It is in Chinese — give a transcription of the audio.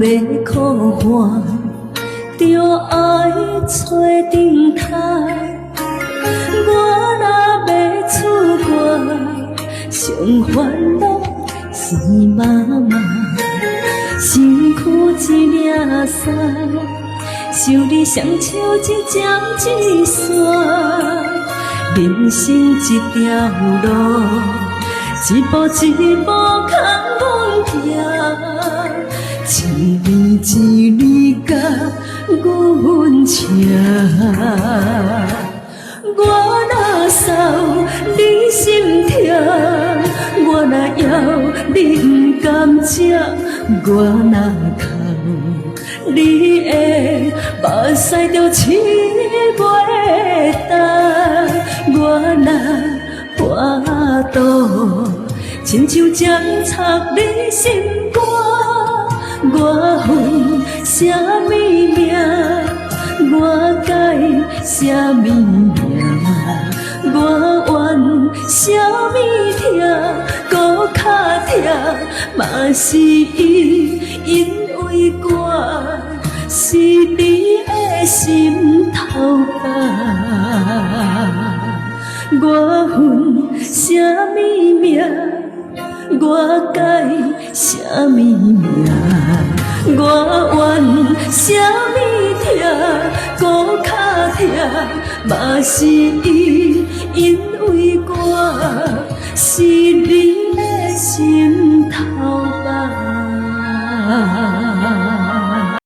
要苦换，着爱找顶台。我若要出外，上烦恼是妈妈，身躯一领衫，想你双手一针一线。人生一条路，一步一步空阮行，一年一年甲阮吃。我若受你心痛，我若要你不甘吃，我若哭你的目屎就拭袂干。我若跋倒，亲像针插你心肝，我恨什么命？我改什么命？我怨什么痛？搁较痛，嘛是因为我是你的心头肉。我恨什么命？我改什么命？我怨什么痛？搁较痛，嘛是因为我是你的心头肉。